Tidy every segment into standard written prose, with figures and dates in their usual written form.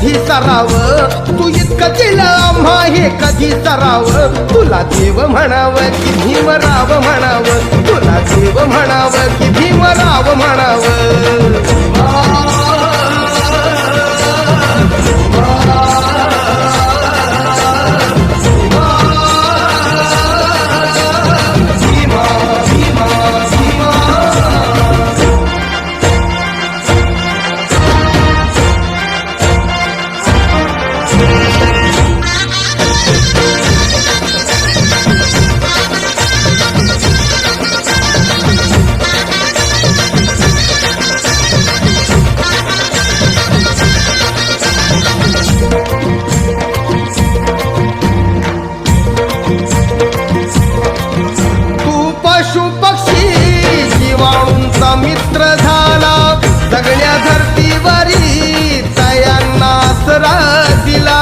कधी सराव, तू इतकं केलं आम्हा हे कधी सराव. तुला देव म्हणावं की भीमराव म्हणावं, तुला देव म्हणावं की भीमराव म्हणावं. मित्र झाला सगळ्या धरतीवरी तयांना आसरा दिला.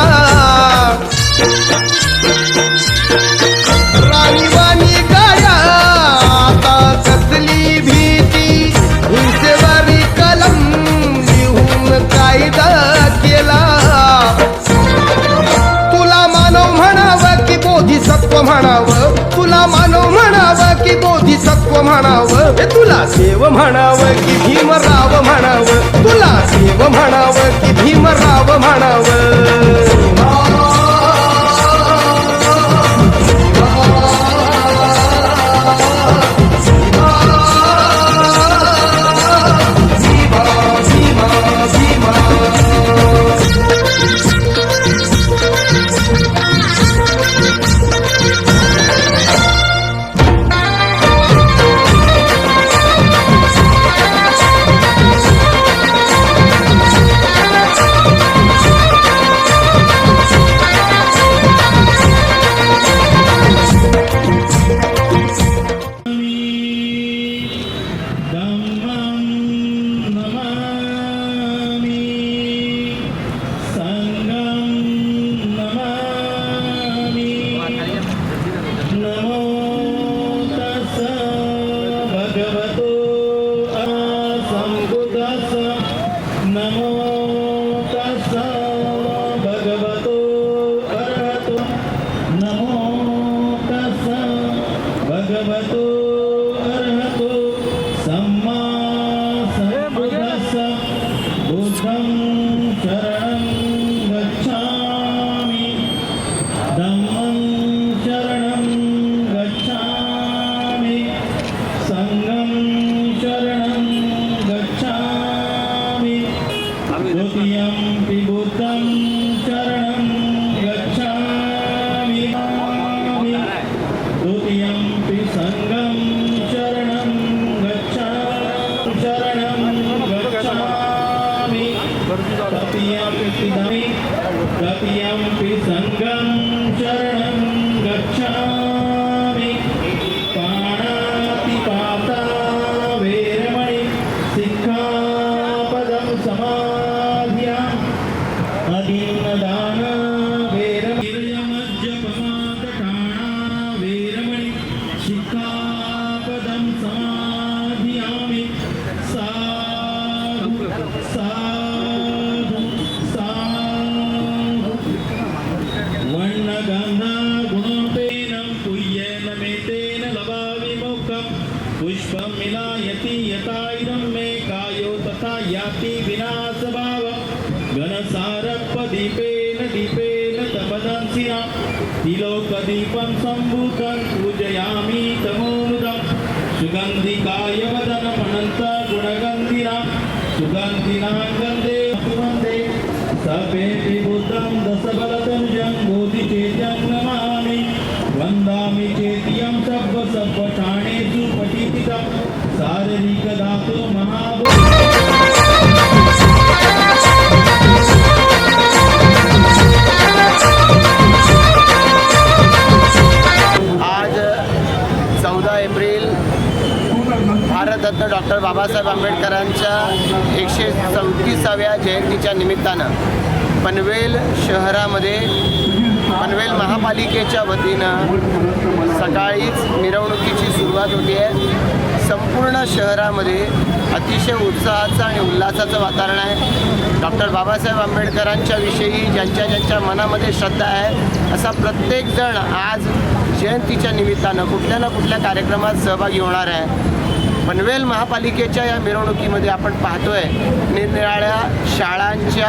राणीवाणी गाड्या आता कसली भीती, हिंसेवरी कलम लिहून कायदा केला. तुला मानव म्हणावं की बोधिसत्व म्हणावं, तुला मानव म्हणावं की बोधिसत्व म्हणावं. तुला देव म्हणावं की भीमराव म्हणावं, तुला देव म्हणावं की भीमराव म्हणावं. तिलोकदीपं सम्भूतं पूजयामि तमोमुदं सुगन्धिकाय वदनमनन्त गुणगन्धिनां सुगन्धिनां गन्धे वन्दे सपे विभूतं दशबलतनुजं बोधिचेत्यं नमामि वन्दामि चेत्यं सर्वठाणेषु पठितं शारीरिकधातु भारतरत्न डॉक्टर बाबासाहेब आंबेडकरांच्या 134व्या जयंतीच्या निमित्तानं पनवेल शहरामध्ये पनवेल महापालिकेच्या वतीनं सकाळीच मिरवणुकीची सुरुवात होती आहे. संपूर्ण शहरामध्ये अतिशय उत्साहाचं आणि उल्हासाचं वातावरण आहे. डॉक्टर बाबासाहेब आंबेडकरांच्या विषयी ज्यांच्या मनामध्ये श्रद्धा आहे असा प्रत्येकजण आज जयंतीच्या निमित्तानं कुठल्या ना कुठल्या कार्यक्रमात सहभागी होणार आहे. पनवेल महापालिकेच्या या मिरवणुकीमध्ये आपण पाहतोय निरनिराळ्या शाळांच्या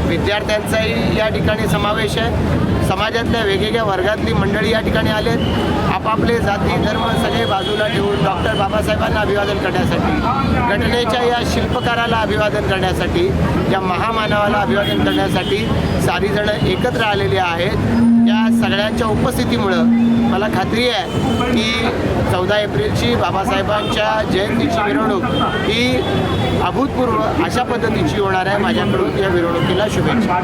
विद्यार्थ्यांचाही या ठिकाणी समावेश आहे. समाजातल्या वेगवेगळ्या वर्गातली मंडळी या ठिकाणी आलेत. आपापले जाती धर्म सगळे बाजूला ठेवून डॉक्टर बाबासाहेबांना अभिवादन करण्यासाठी, घटनेच्या या शिल्पकाराला अभिवादन करण्यासाठी, या महामानवाला अभिवादन करण्यासाठी सारीजण एकत्र आलेली आहेत. या सगळ्यांच्या उपस्थितीमुळं मला खात्री आहे की 14 एप्रिलची बाबासाहेबांच्या जयंतीची मिरवणूक ही अभूतपूर्व अशा पद्धतीची होणार आहे. माझ्याकडून या मिरवणुकीला शुभेच्छा.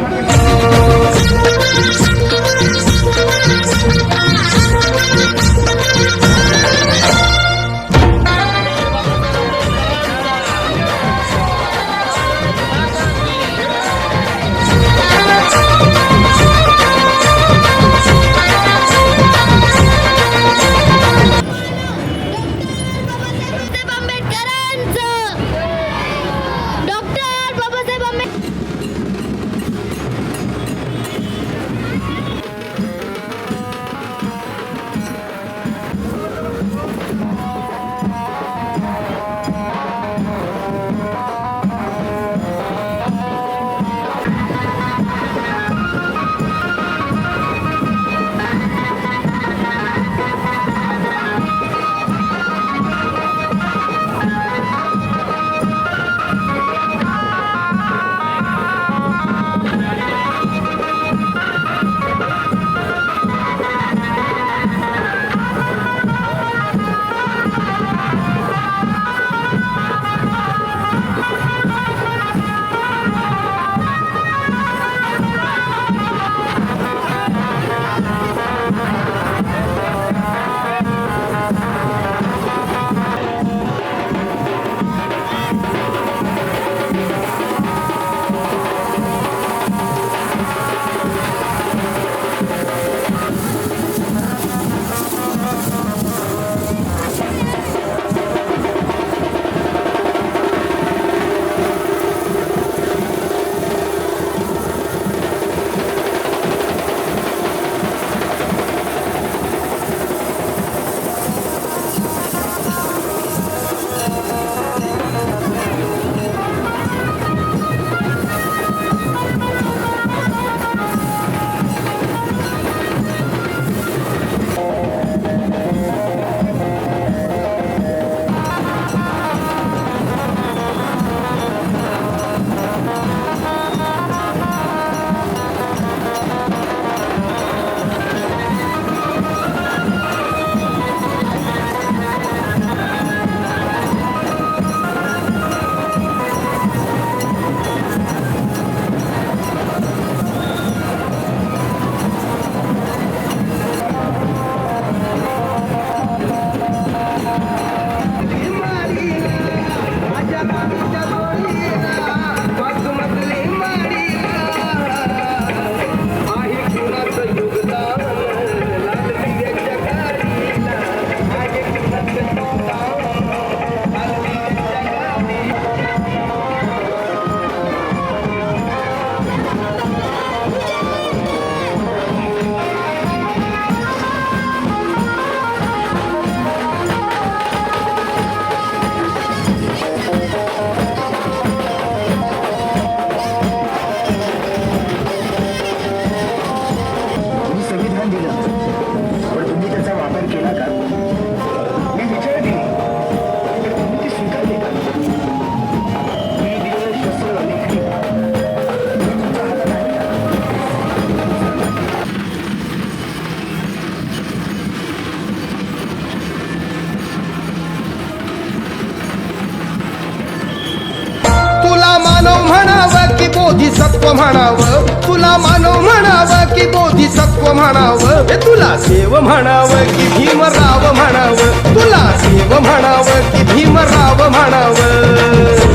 बोधिसत्व म्हणावं, तुला मानव म्हणावं की बोधिसत्व म्हणावं, तुला देव म्हणावं की भीमराव म्हणावं, तुला देव म्हणावं की भीमराव म्हणावं.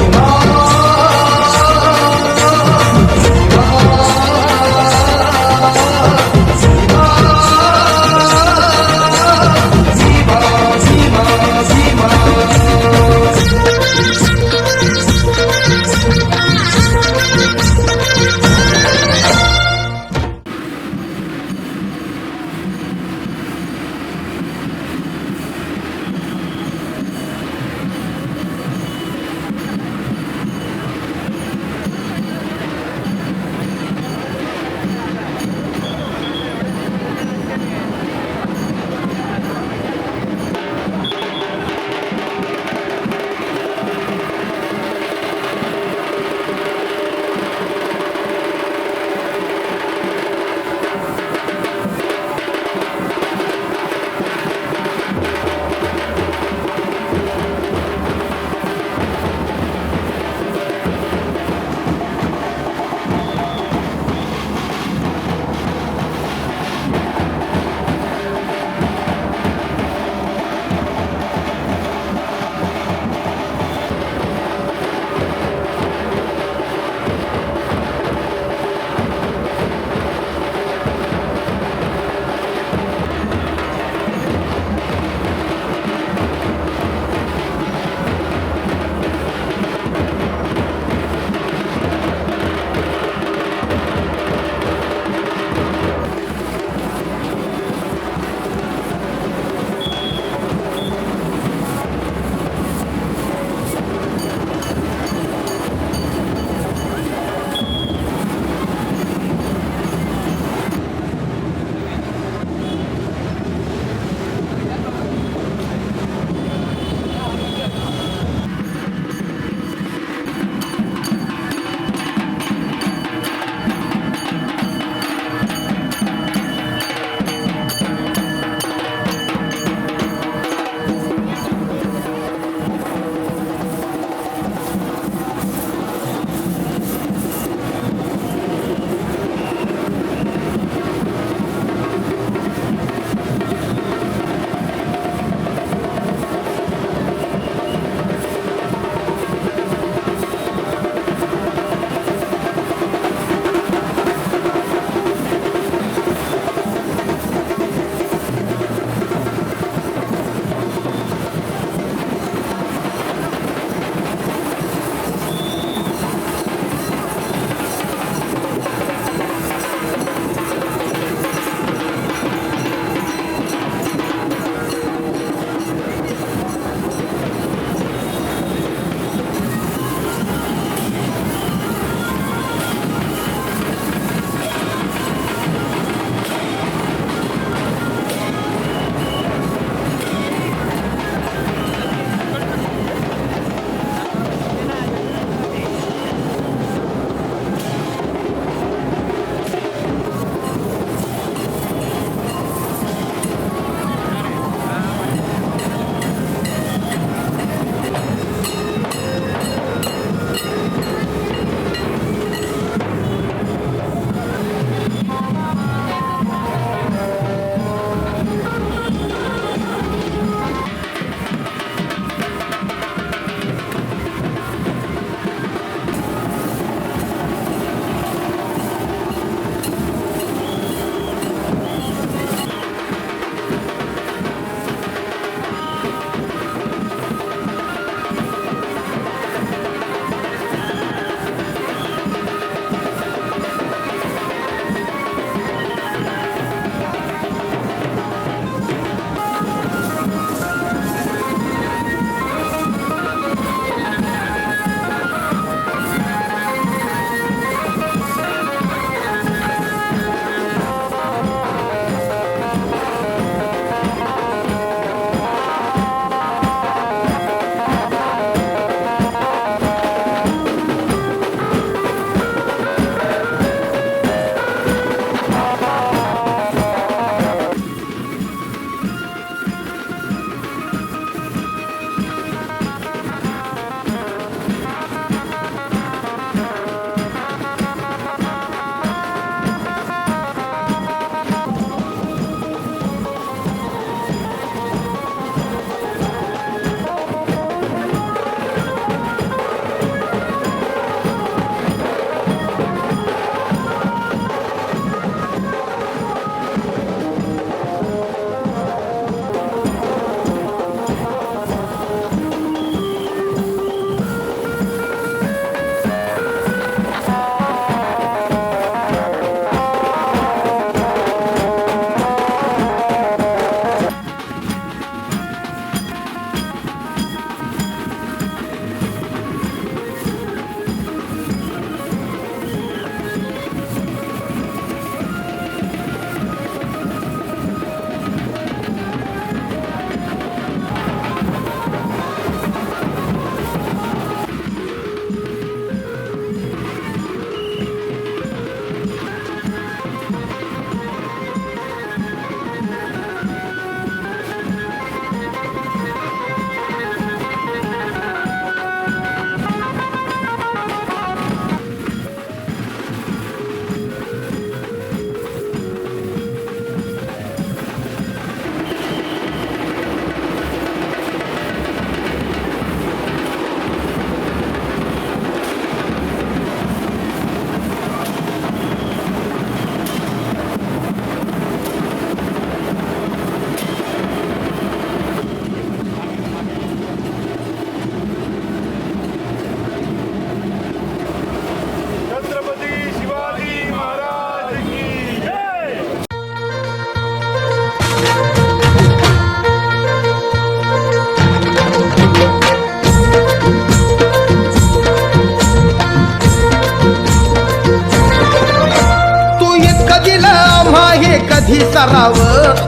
हे कधी सराव,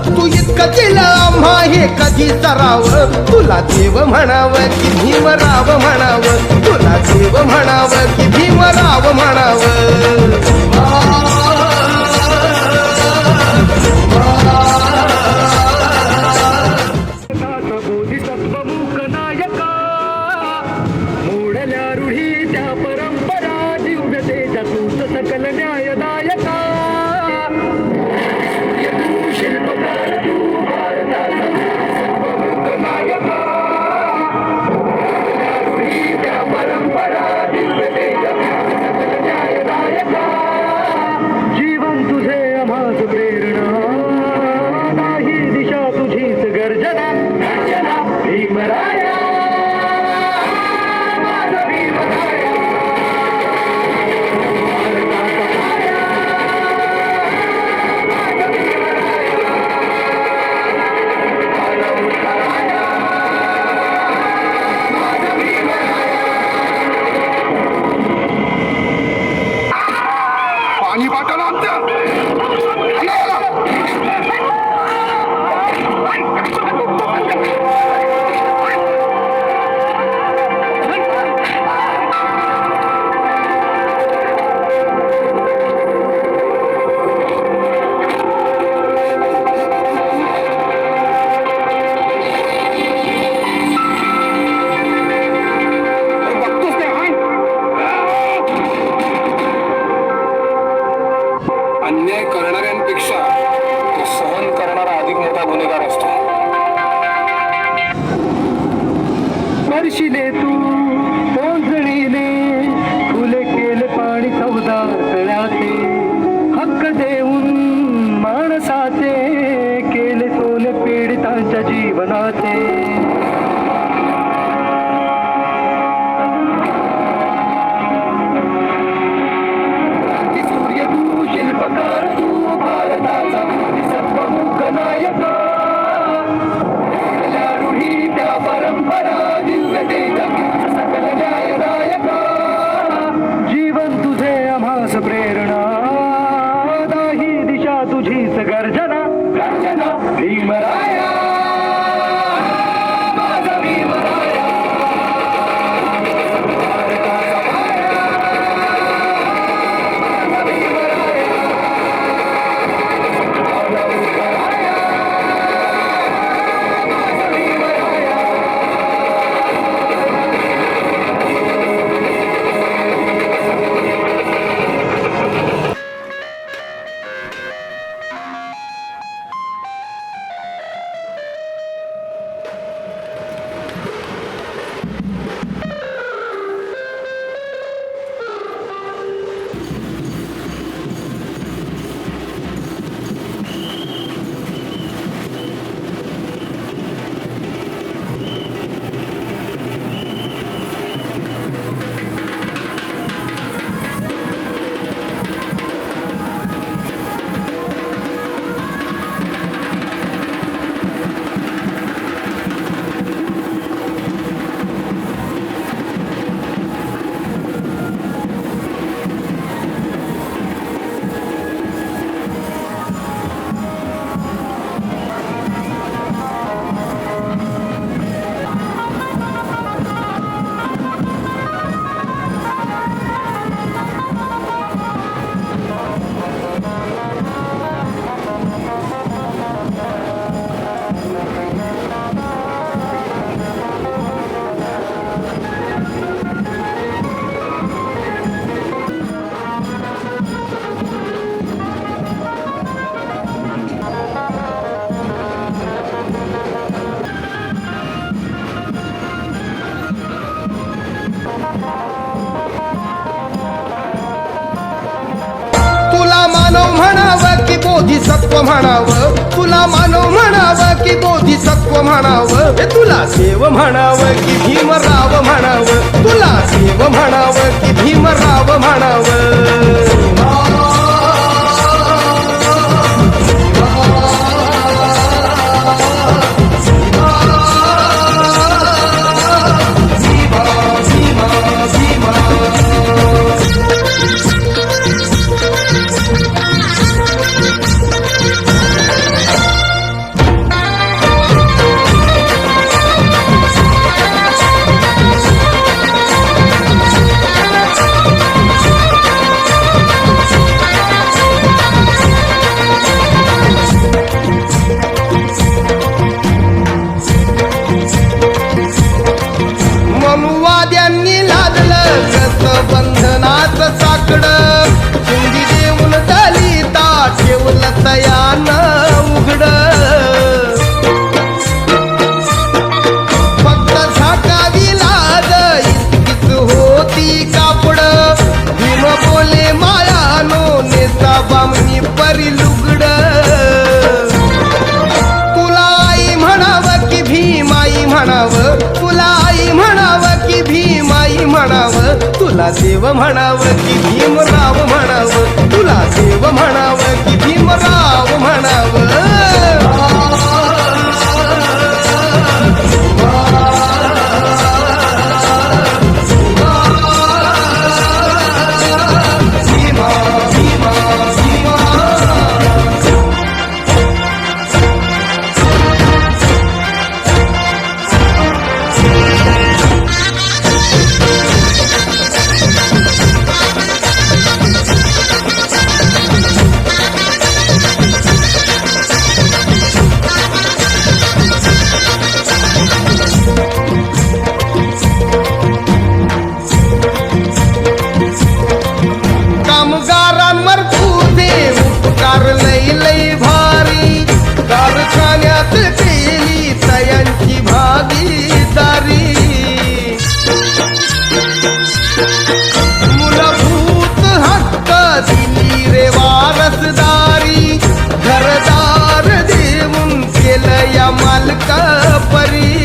तू इतकं केलं आम्हा हे कधी सराव. तुला देव म्हणावं की भीमराव म्हणावं, तुला देव म्हणावं की भीमराव म्हणावं. बोधिसत्वमुखनायका मोडल्या रूढी त्या परंपरा दिव्य तेजा तूच सकल न्यायदायका. तू शिल्पकार तू भारताचा सत्वमुखनायका. मोडल्या रूढी त्या परंपरा दिव्य तेजा तूच सकल न्यायदायका. जीवन तुझे आम्हास प्रेरणा, नाही दिशा तुझीच गर्जना. भीमराया माझा भीमराया, माझा भीमराया, माझा भीमराया. पाणी पाठवलं आमचं. अन्याय करणाऱ्यांपेक्षा तो सहन करणारा अधिक मोठा गुन्हेगार असतो. स्पर्शिले तू पोंजळीने, फुले केले पाणी चौदार तळ्याचे. हक्क देऊन माणसाचे, केले सोले पीडितांच्या जीवनाचे. सूर्य तू शिल्पकार तू भारताचा बोधिसत्वमुखनायका. मोडल्या रूढी त्या परंपरा दिव्य तेजा तूच सकल न्यायदायका. जीवन तुझे आम्हास प्रेरणा, नाही दिशा तुझीच गर्जना. गर्जना भीमराया माझा भीमराया. भारताचा माया, माझा भीमराया. माझा भीमराया, माझा भीमराया. बोधिसत्व म्हणावं, तुला मानव म्हणावं की बोधिसत्व म्हणावं. तुला देव म्हणावं की भीमराव म्हणावं, तुला देव म्हणावं की भीमराव म्हणावं. बामणी परी लुगड तुला आई म्हणावं की भीमाई म्हणावं तुला आई म्हणावं की भीमाई म्हणावं तुला देव म्हणावं की भीमराव म्हणावं तुला देव म्हणावं की भीमराव म्हणावं कामगारांवर तुझे उपकार लई लई भारी कारखान्यात केली तयांची भागीदारी मूलभूत हक्क दिली रे वारसदारी घरदार देऊन केलं या मालका परी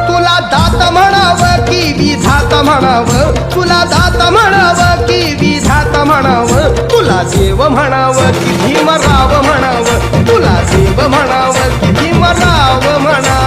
तुला दात म्हणावं की विधात म्हणावं तुला दात म्हणावं की विधात म्हणावं तुला देव म्हणावं की भीमराव म्हणावं तुला देव म्हणावं की भीमराव म्हणावं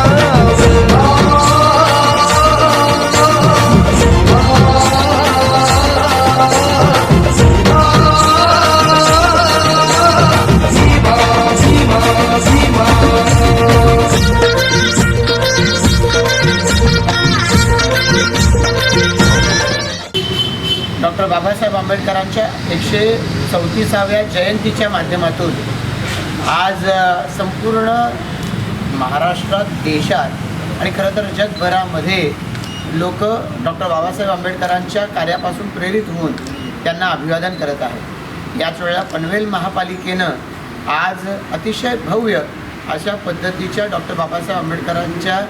डॉक्टर बाबासाहेब आंबेडकरांच्या 134व्या जयंतीच्या माध्यमातून आज संपूर्ण महाराष्ट्रात देशात आणि खरं तर जगभरामध्ये लोक डॉक्टर बाबासाहेब आंबेडकरांच्या कार्यापासून प्रेरित होऊन त्यांना अभिवादन करत आहेत. याच वेळेला पनवेल महापालिकेनं आज अतिशय भव्य अशा पद्धतीच्या डॉक्टर बाबासाहेब आंबेडकरांच्या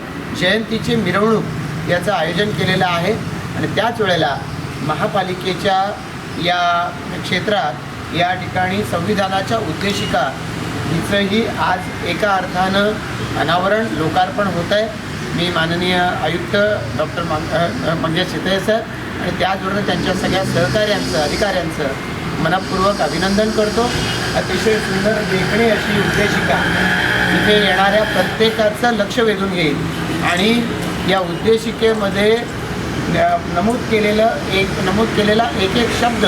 जयंतीची मिरवणूक याचं आयोजन केलेलं आहे आणि त्याच वेळेला महापालिकेच्या या क्षेत्रात या ठिकाणी संविधानाच्या उद्देशिका हिचंही आज एका अर्थानं अनावरण लोकार्पण होत आहे. मी माननीय आयुक्त डॉक्टर मंगेश चितळे सर आणि त्याचबरोबर त्यांच्या सगळ्या सहकाऱ्यांचं अधिकाऱ्यांचं मनपूर्वक अभिनंदन करतो. अतिशय सुंदर देखणी अशी उद्देशिका इथे येणाऱ्या प्रत्येकाचं लक्ष वेधून घेईल आणि या उद्देशिकेमध्ये नमूद केलेला एक एक शब्द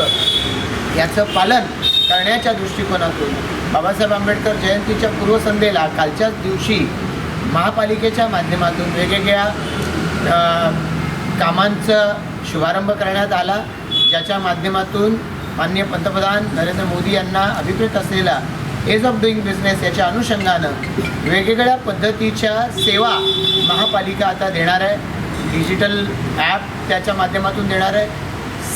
याचं पालन करण्याच्या दृष्टिकोनातून बाबासाहेब आंबेडकर जयंतीच्या पूर्वसंध्येला कालच्याच दिवशी महापालिकेच्या माध्यमातून वेगवेगळ्या कामांचा शुभारंभ करण्यात आला, ज्याच्या माध्यमातून माननीय पंतप्रधान नरेंद्र मोदी यांना अभिप्रेत असलेला एज ऑफ डुईंग बिझनेस याच्या अनुषंगानं वेगवेगळ्या पद्धतीच्या सेवा महापालिका आता देणार आहे. डिजिटल ॲप त्याच्या माध्यमातून देणार आहे.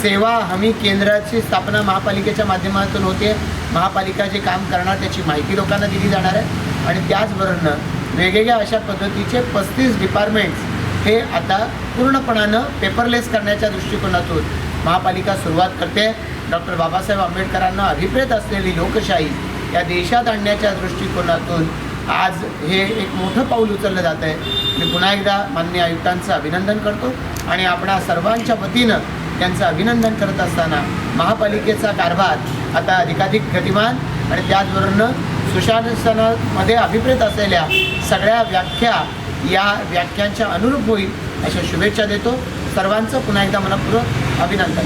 सेवा हमी केंद्राची स्थापना महापालिकेच्या माध्यमातून होते. महापालिका जे काम करणार त्याची माहिती लोकांना दिली जाणार आहे आणि त्याचबरोबर वेगवेगळ्या अशा पद्धतीचे 35 डिपार्टमेंट्स हे आता पूर्णपणानं पेपरलेस करण्याच्या दृष्टिकोनातून महापालिका सुरुवात करते. डॉक्टर बाबासाहेब आंबेडकरांना अभिप्रेत असलेली लोकशाही या देशात आणण्याच्या दृष्टिकोनातून आज हे एक मोठं पाऊल उचललं जात आहे. मी पुन्हा एकदा माननीय आयुक्तांचं अभिनंदन करतो आणि आपणा सर्वांच्या वतीनं त्यांचं अभिनंदन करत असताना महापालिकेचा कारभार आता अधिकाधिक गतिमान आणि त्याचबरोबर सुशासनामध्ये अभिप्रेत असलेल्या सगळ्या व्याख्या या व्याख्यांच्या अनुरूप होईल अशा शुभेच्छा देतो. सर्वांचं पुन्हा एकदा मनपूर्वक अभिनंदन.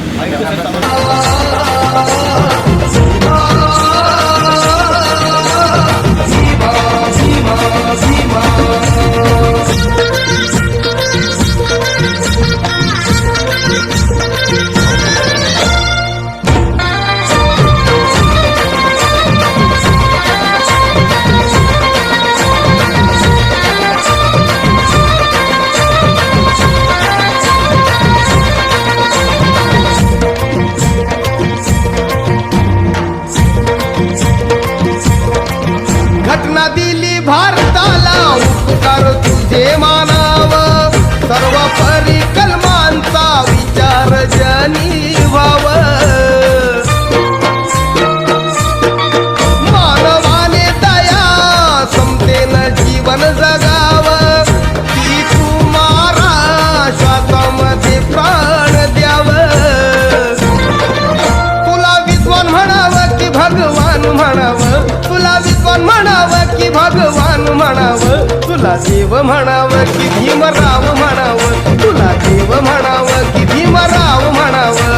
भगवान म्हणावं की भगवान म्हणावं, तुला देव म्हणावं की भीमराव म्हणावं, तुला देव म्हणावं की भीमराव म्हणावं.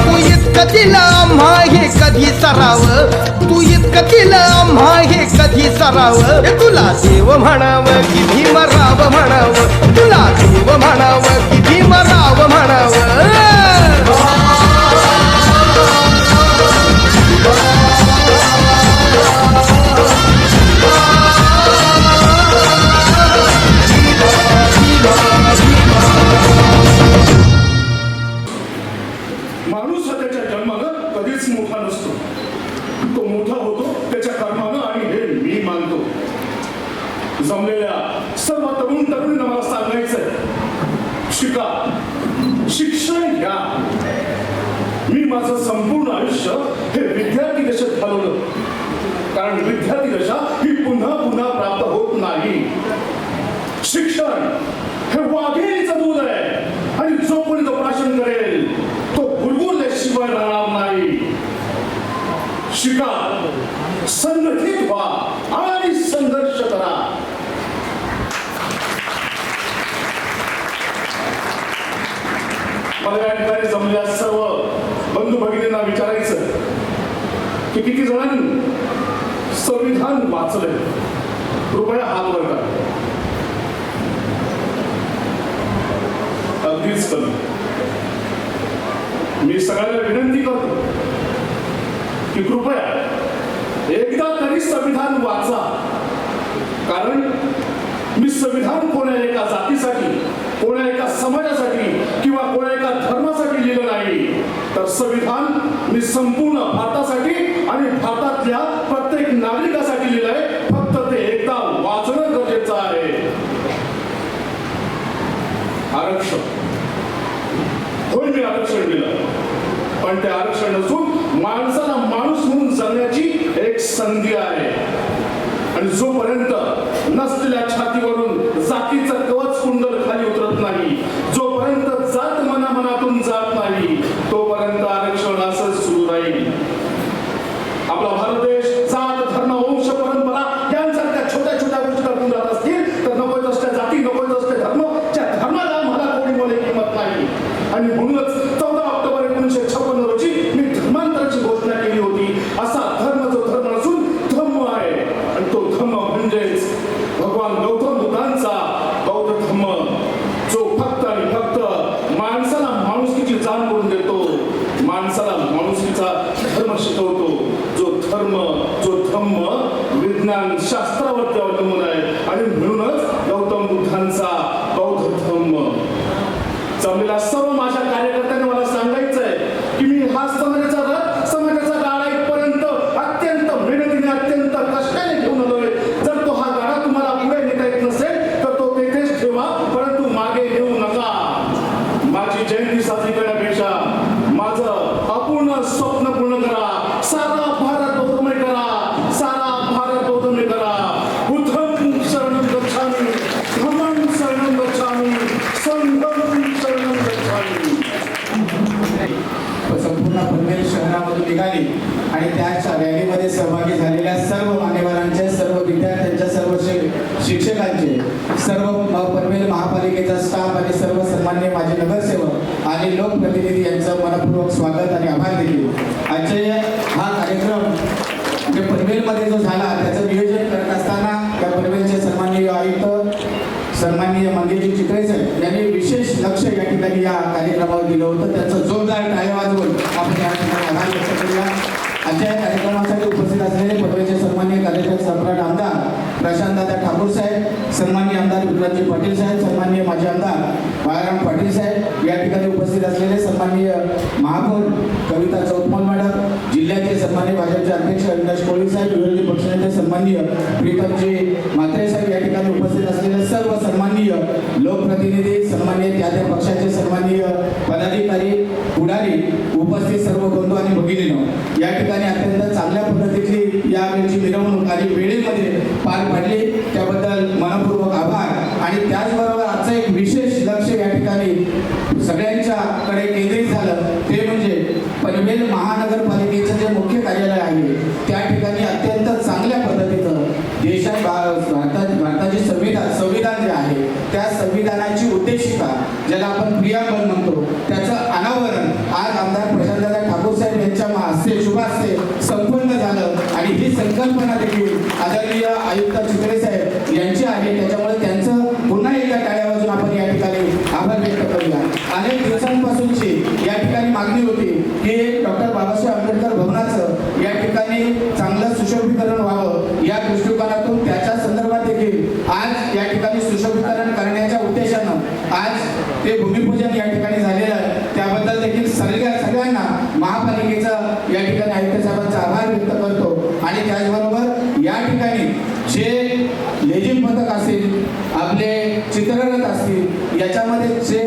तू इतकं दिलं आम्हा हे कधी सरावं, तू इतकं दिलं आम्हा हे कधी सरावं. हे तुला देव म्हणावं की भीमराव म्हणावं, तुला देव म्हणावं की भीमराव म्हणावं. माणूस हा त्याच्या जन्मानं कधीच मोठा नसतो, तो मोठा होतो त्याच्या कर्मानं, आणि हे मी मानतो. जमलेल्या सर्व तरुण तरुणींना मला सांगायचंय, शिका, शिक्षण घ्या. मी माझं संपूर्ण आयुष्य हे विद्यार्थी दशेत घालवलं, कारण विद्यार्थी दशा ही पुन्हा पुन्हा प्राप्त होत नाही. शिक्षण हे वाघिणीचं दूध आहे, आणि जो कोणी तो प्राशन करेल तो बुलबुलल्याशिवाय राहणार नाही. शिका, संघटित व्हा आणि संघर्ष करा. मला या ठिकाणी जमलेल्या सर्व बंधू भगिनींना विचारायचं की किती जणांनी संविधान वाचलंय? कृपया हात वर करा. अगदीच कमी. मी सगळ्यांना विनंती करतो की कृपया एकदा तरी संविधान वाचा, कारण मी संविधान कोण्या एका जातीसाठी, कोण्या एका समाजासाठी किंवा कोण्या एका धर्मासाठी लिहिलं नाही, तर संविधान मी संपूर्ण भारतासाठी आणि भारतातल्या प्रत्येक नागरिकासाठी लिहिलंय. फक्त ते एकदा वाचणं गरजेचं आहे. आरक्षण होय, मी आरक्षण दिलं, पण ते आरक्षण नसून माणसाला माणूस म्हणून जगण्याची एक संधी आहे. आणि जोपर्यंत नसलेल्या छातीवरून जातीचं कवच कुंडल खाली उतरत नाही, जोपर्यंत जात मनामनातून जात नाही, तोपर्यंत आरक्षण असंच सुरू राहील. आपला भारत देश जात, धर्म, वंश, परंपरा यांसारख्या छोट्या छोट्या गोष्टी टाकून जात असतील तर नको असल्या जाती, नको असले धर्म, त्या धर्माला मला कोणी बोले किंमत नाही. आणि म्हणूनच 14 ऑक्टोबर 1956 रोजी मी धर्मांतराची घोषणा केली होती. असा धर्म जो धर्म नसून धम्म आहे, आणि तो धम्म म्हणजेच भगवान गौतम बुद्धांचा बौद्ध धम्म, जो फक्त आणि फक्त माणसाला माणुसकीची जाण करून देतो, माणसाला माणुसकीचा धर्म शिकवतो. जो धम्म विज्ञान शास्त्रावरती अवलंबून आहे, आणि म्हणूनच गौतम बुद्धांचा बौद्ध धम्म. जमलेल्या सर्व माझ्या कार्यकर्त्यांनी मला सांगायचंय की मी हा समाजाचा गाडा इथपर्यंत अत्यंत मेहनतीने, अत्यंत कष्टाने घेऊन आलोय. जर तो हा गाडा तुम्हाला पुढे नेता येत नसेल तर तो तेथेच ठेवा, परंतु मागे नेऊ नका. माझी जयंती साजरी करण्यापेक्षा माझं अपूर्ण स्वप्न पूर्ण करा. सारा भारत बौद्धमय करा, सारा भारत बौद्धमय करा. बुद्धं शरणं गच्छामि, धम्मं शरणं गच्छामि, संघं शरणं गच्छामि. संपूर्ण पनवेल शहरामधून निघाली आणि त्या रॅलीमध्ये सहभागी झालेल्या सर्व मान्यवरांचे, सर्व विद्यार्थ्यांच्या, सर्व शिक्षकांचे, सर्व पनवेल महापालिकेचा स्टाफ आणि सर्व सन्माननीय माजी नगरसेवक आणि लोकप्रतिनिधी यांचं मनपूर्वक स्वागत आणि आभार देखील. आजचे हा कार्यक्रम म्हणजे पनवेलमध्ये जो झाला त्याचं नियोजन करत असताना त्या पनवेलचे सन्माननीय आयुक्त सन्माननीय मंगेशजी चित्रे साहेब यांनी विशेष लक्ष या ठिकाणी या कार्यक्रमावर दिलं होतं. त्यांचं जोरदार टाळ्या वाजवून आपण या ठिकाणी आभार व्यक्त करूया. आजच्या या कार्यक्रमासाठी उपस्थित असलेले पनवेलचे सन्माननीय कार्यक्रम सम्राट आमदार प्रशांतदादा ठाकूर साहेब, सन्माननीय आमदार विक्रांतजी पाटील साहेब, सन्माननीय माजी आमदार बाळाराम पाटील साहेब, या ठिकाणी उपस्थित असलेले सन्माननीय महापौर कविता चौतमल मॅडम, जिल्ह्याचे सन्माननीय भाजपचे अध्यक्ष अविनाश कोळी साहेब, विरोधी पक्षनेते सन्माननीय प्रीतमजी म्हात्रे साहेब, या ठिकाणी उपस्थित असलेले सर्व सन्माननीय लोकप्रतिनिधी, सन्माननीय त्या त्या पक्षाचे सन्माननीय पदाधिकारी, पुढारी, उपस्थित सर्व बंधू आणि भगिनींनो, या ठिकाणी अत्यंत चांगल्या पद्धतीची या यावेळची मिरवणूक आणि वेळेमध्ये पार पडली त्याबद्दल मनपूर्वक आभार. आणि त्याचबरोबर आजचं एक विशेष लक्ष या ठिकाणी सगळ्यांच्याकडे केंद्रित झालं ते म्हणजे पनवेल महानगरपालिकेचं जे मुख्य कार्यालय आहे त्या ठिकाणी अत्यंत चांगल्या पद्धतीनं भारताचे संविधान जे आहे त्या संविधानाची उद्देशिका ज्याला आपण प्रियांबल म्हणतो त्याचं अनावरण आज आमदार प्रशांतदादा ठाकूर साहेब यांच्या हस्ते शुभ हस्ते संपन्न झालं. आणि ही संकल्पना देखील आदरणीय आयुक्त चित्रे साहेब यांची आहे. त्याच्यामुळे त्यांचं पुन्हा एकदा टाळ्या वाजून आपण या ठिकाणी आभार व्यक्त करूया. अनेक दिवसांपासूनची या ठिकाणी मागणी होती की डॉक्टर बाबासाहेब आंबेडकर भवनाचं या ठिकाणी चांगलं सुशोभीकरण व्हावं. या दृष्टिकोनातून त्याच्या संदर्भात देखील आज या ठिकाणी सुशोभीकरण करण्याच्या उद्देशानं आज ते भूमिपूजन या ठिकाणी झालेलं आहे. त्याबद्दल देखील सगळ्यांना महापालिकेचा या ठिकाणी आयुक्त साहेबांचा आभार व्यक्त करतो. आणि त्याचबरोबर या ठिकाणी जे लेझिम पथक असतील आपले चित्ररथ असतील याच्यामध्ये जे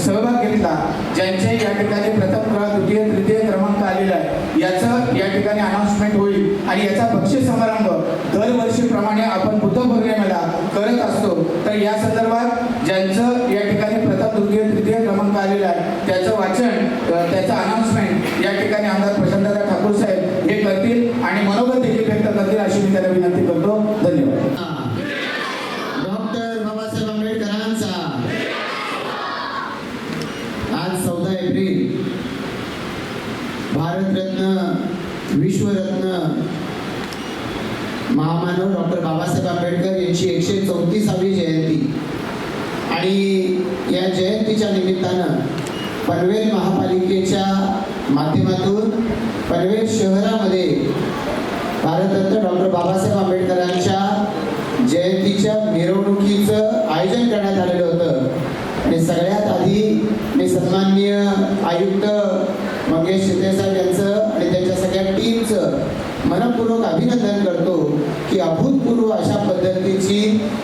सहभाग घेतला ज्यांचे या ठिकाणी प्रथम द्वितीय तृतीय क्रमांक आलेला आहे याचं या ठिकाणी अनाउन्समेंट होईल. आणि याचा बक्षीस समारंभ दरवर्षीप्रमाणे आपण बुद्ध पौर्णिमेला करत असतो. तर या संदर्भात ज्यांचं या ठिकाणी प्रथम द्वितीय तृतीय क्रमांक आलेला आहे त्याचं वाचन त्याचं अनाउन्समेंट या ठिकाणी आमदार प्रशांतदादा ठाकूर साहेब हे करतील आणि मनोगत देखील व्यक्त करतील अशी मी त्यांना विनंती करतो. धन्यवाद. डॉक्टर बाबासाहेब आंबेडकरांचा आज 14 एप्रिल भारतरत्न विश्वरत्न महामानव डॉक्टर बाबासाहेब आंबेडकर यांची 134वी जयंती. आणि या जयंतीच्या निमित्तानं पनवेल महापालिकेच्या माध्यमातून पनवेल शहरामध्ये भारतरत्न डॉक्टर बाबासाहेब आंबेडकरांच्या जयंतीच्या मिरवणुकीचं आयोजन करण्यात आलेलं होतं. आणि सगळ्यात आधी मी सन्माननीय आयुक्त मंगेश शिंदे साहेब यांचं आणि त्यांच्या सगळ्या टीमचं मनपूर्वक अभिनंदन करतो की अभूतपूर्व अशा पद्धतीची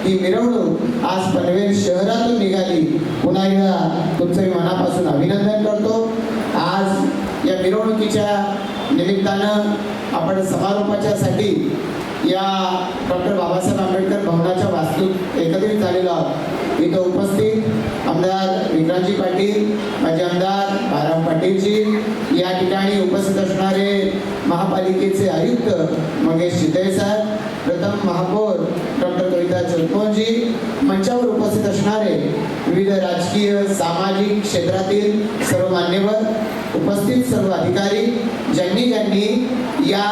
ही मिरवणूक आज पनवेल शहरातून निघाली. पुन्हा एकदा तुमचं मी मनापासून अभिनंदन करतो. आज या मिरवणुकीच्या निमित्तानं आपण समारोपाच्यासाठी या डॉक्टर बाबासाहेब आंबेडकर भवनाच्या वास्तूत एकत्रित झालेलो आहोत. इथं उपस्थित आमदार विक्रांतजी पाटील, माजी आमदार बाराम पाटीलजी, या ठिकाणी उपस्थित असणारे महापालिकेचे आयुक्त मंगेश शिंदे साहेब, प्रथम महापौर डॉक्टर कविता चौतमोलजी, मंचावर उपस्थित असणारे विविध राजकीय सामाजिक क्षेत्रातील सर्व मान्यवर, उपस्थित सर्व अधिकारी, ज्यांनी या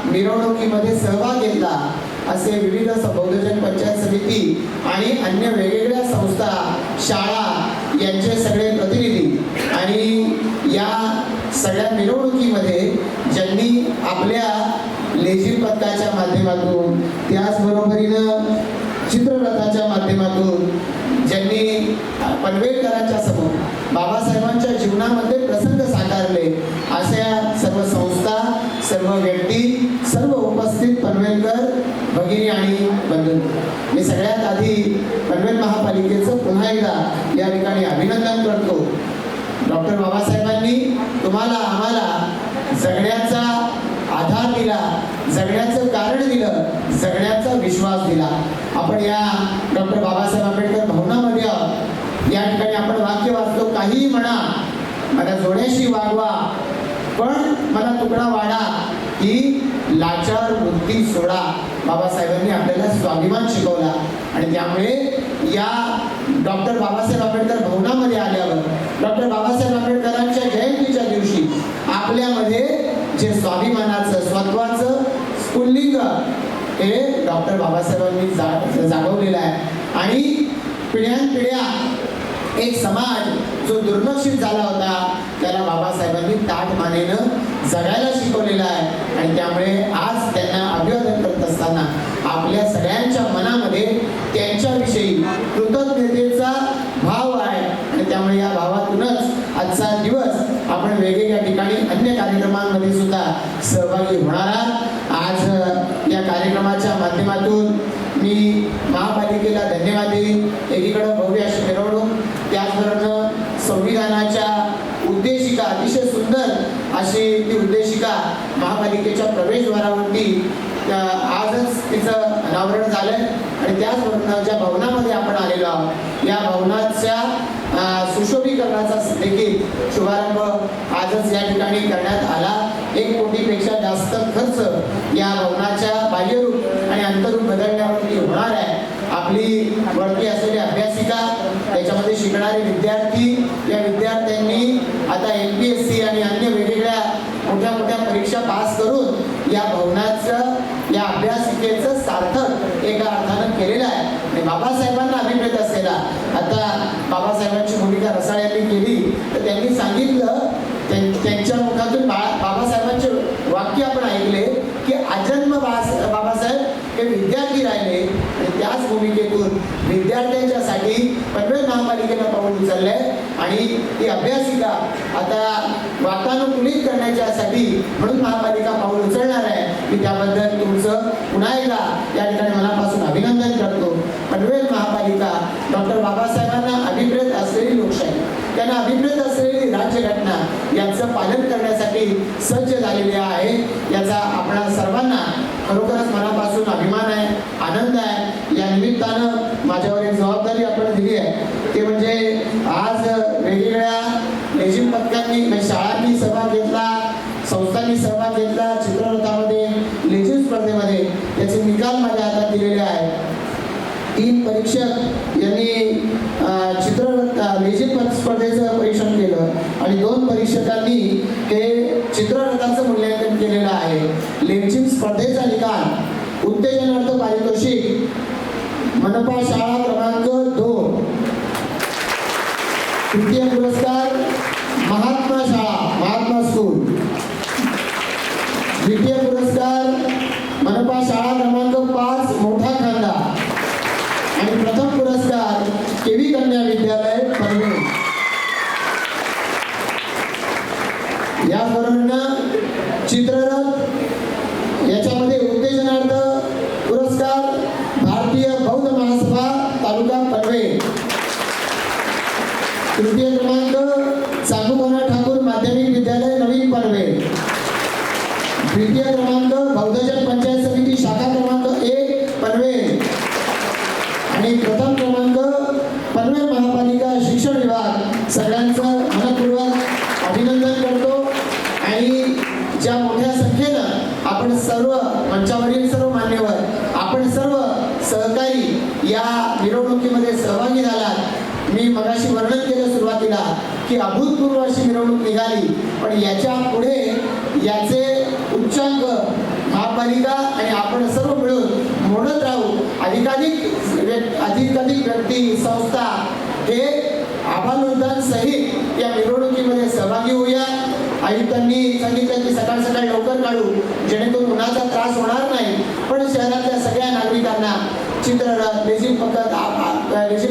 मिरवणुकीमध्ये सहभाग घेतला असे विविध बहुजन पंचायत समिती आणि अन्य वेगवेगळ्या संस्था, शाळा यांचे सगळे प्रतिनिधी आणि या सगळ्या मिरवणुकीमध्ये ज्यांनी आपल्या लेझिम पथकाच्या माध्यमातून त्याचबरोबरीनं चित्ररथाच्या माध्यमातून ज्यांनी पनवेलकरांच्या समोर बाबासाहेबांच्या जीवनामध्ये प्रसंग साकारले अशा सर्व संस्था, सर्व व्यक्ती, सर्व उपस्थित पनवेलकर भगिनी आणि बंधू, मी सगळ्यात आधी पनवेल महापालिकेचं पुन्हा एकदा या ठिकाणी अभिनंदन करतो. डॉक्टर बाबासाहेबांनी तुम्हाला आम्हाला जगण्याचा आधार दिला, जगण्याचं कारण दिलं, जगण्याचा विश्वास दिला. आपण या डॉक्टर बाबासाहेब आंबेडकर भवनामध्ये आहोत. या ठिकाणी आपण वाक्य वाचतो, काहीही म्हणा मला जोड्याशी वागवा पण मला तुकडा वाडा, ही लाचार बुद्धी सोडा. बाबासाहेबांनी आपल्याला स्वाभिमान शिकवला. आणि त्यामुळे या डॉक्टर बाबासाहेब आंबेडकर भवनामध्ये आल्यावर डॉक्टर बाबासाहेब आंबेडकरांच्या जयंतीच्या दिवशी आपल्यामध्ये जे स्वाभिमानाचं, स्वत्वाचं स्फुल्लिंग हे डॉक्टर बाबासाहेबांनी जागवलेलं आहे. आणि पिढ्यानपिढ्या एक समाज जो दुर्लक्षित झाला होता त्याला बाबासाहेबांनी ताठ मानेनं जगायला शिकवलेला आहे. आणि त्यामुळे आज त्यांना अभिवादन करत असताना आपल्या सगळ्यांच्या मनामध्ये त्यांच्याविषयी कृतज्ञतेचा भाव आहे. आणि त्यामुळे या भावातूनच आजचा दिवस आपण वेगवेगळ्या ठिकाणी अन्य कार्यक्रमांमध्ये सुद्धा सहभागी होणार आहात. आज या कार्यक्रमाच्या माध्यमातून मी महापालिकेला धन्यवाद देईन. एकीकडे भव्य अशी मिरवणूक, त्याचबरोबर संविधानाच्या उद्देशिका, अतिशय सुंदर अशी ती उद्देशिका महापालिकेच्या प्रवेशद्वारावरती आजच तिचं अनावरण झालं आहे आणि त्याचबरोबर ज्या भवनामध्ये आपण आलेलो आहोत या भवनाच्या सुशोभीकरणाचा देखील शुभारंभ आजच या ठिकाणी करण्यात आला. 1 कोटीपेक्षा जास्त खर्च या भवनाच्या बाह्यरूप आणि अंतरूप बदलण्यावरती होणार आहे. आपली वरती असलेली अभ्यासिका, त्याच्यामध्ये शिकणारे विद्यार्थी, या विद्यार्थ्यांनी आता MPSC आणि अन्य वेगवेगळ्या मोठ्या मोठ्या परीक्षा पास करून या भवनाचं, या अभ्यासिकेचं सार्थक एका अर्थानं केलेलं आहे. आणि बाबासाहेबांना अभिप्रेत असलेला, आता बाबासाहेबांची भूमिका रसाळ यांनी केली तर त्यांनी सांगितलं, त्यांच्या मुखातून बाबासाहेबांचे वाक्य आपण ऐकले की आजन्म बाबासाहेब हे विद्यार्थी राहिले आणि त्याच भूमिकेतून विद्यार्थ्यांच्यासाठी पनवेल महापालिकेनं पाऊल उचललंय आणि ती अभ्यासिका आता वातानुकूलित करण्याच्यासाठी म्हणून महापालिका पाऊल उचलणार आहे. मी त्याबद्दल तुमचं पुन्हा एकदा या ठिकाणी मनापासून अभिनंदन करतो. पनवेल महापालिका डॉक्टर बाबासाहेबांना अभिप्रेत असलेली लोकशाही, त्यांना अभिप्रेत असलेली राज्यघटना यांचं पालन करण्यासाठी सज्ज झालेली आहे. याचा आपणा सर्वांना खरोखरच मनापासून अभिमान आहे, आनंद आहे. या निमित्तानं माझ्यावर एक जबाबदारी आपण दिली आहे, ते म्हणजे आज वेगवेगळ्या लेझिम पथकांनी, शाळांनी सहभाग घेतला, संस्थांनी सहभाग घेतला चित्ररथामध्ये, लेझिम स्पर्धेमध्ये. याचे निकाल माझ्या हातात दिलेले आहेत. 3 परीक्षक यांनी लेझिम स्पर्धेचं परीक्षण केलं आणि 2 परीक्षकांनी हे चित्ररथाचं मूल्यांकन केलेलं आहे. लेझिम स्पर्धेचा निकाल उत्तेजनार्थ पारितोषिक मनपा शाळा क्रमांक 2, तृतीय पुरस्कार महात्मा शाळा, महात्मा स्कूल, द्वितीय पुरस्कार मनपा शाळा क्रमांक 5 मोठा खांदा आणि प्रथम पुरस्कार केवी कन्या विद्यालय पनवेल. याबरोबर चित्ररथ याच्यामध्ये उत्तेजनार्थ पुरस्कार भारतीय बौद्ध महासभा तालुका पनवेल. तृतीय क्रमांक सागुबाना ठाकूर माध्यमिक विद्यालय नवीन पनवेल. द्वितीय क्रमांक बौद्धजन पंचायत समिती शाखा क्रमांक 1 पनवेल आणि प्रथम क्रमांक पनवेल महापालिका शिक्षण विभाग. सगळ्यांचं मनपूर्वक अभिनंदन करतो आणि ज्या मोठ्या संख्येनं आपण सर्व मंचावरील सर्व मान्यवर, आपण सर्व सहकारी या मिरवणुकीमध्ये सहभागी झालात. मी मगाशी वर्णन केलं सुरुवातीला की अभूतपूर्व अशी मिरवणूक निघाली, पण याच्या पुढे याचे उच्चांक महापालिका आणि आपण सर्व मिळून मोडत राहू. अधिकाधिक व्यक्ती, संस्था हे आभालोद्दान सहित या मिरवणुकीमध्ये सहभागी होऊया. आयुक्तांनी सांगितलं की सकाळ सकाळी लवकर काढू जेणेकरून उन्हाचा त्रास होणार नाही, पण शहरातल्या सगळ्या नागरिकांना चित्ररथ, लेझिम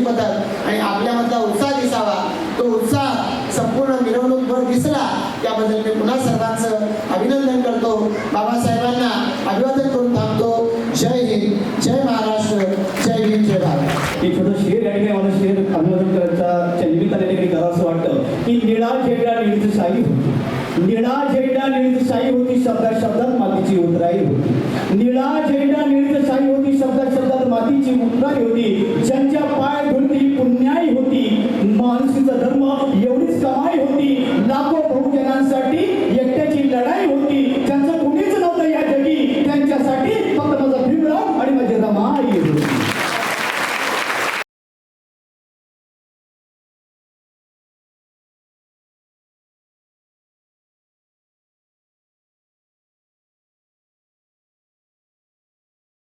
पथक आणि आपल्यामधला उत्साह दिसावा. तो उत्साह संपूर्ण मिरवणूकभर दिसला, त्याबद्दल मी पुन्हा सर्वांचं अभिनंदन करतो. बाबासाहेबांना अभिवादन करून थांबतो. जय हिंद, जय महाराष्ट्र, जय भीम, जय भारत. एक छोटं शेर या ठिकाणी मला शेर अभिवादन करायच्या निमित्ताने ठिकाणी करावं असं वाटतं की निळा झेंडा निळीत शाही होती, निळा झेंडा निळीत शाही होती, शब्दात शब्दात मातीची उतराई होती. निळा झेंडा निळीत शाही होती, शब्दात शब्दात मातीची उतराई होती. ज्यांच्या पाय धुळती पुण्याई होती, माणुसकीचा धर्म एवढीच कमाई होती. लाखो बहुजनांसाठी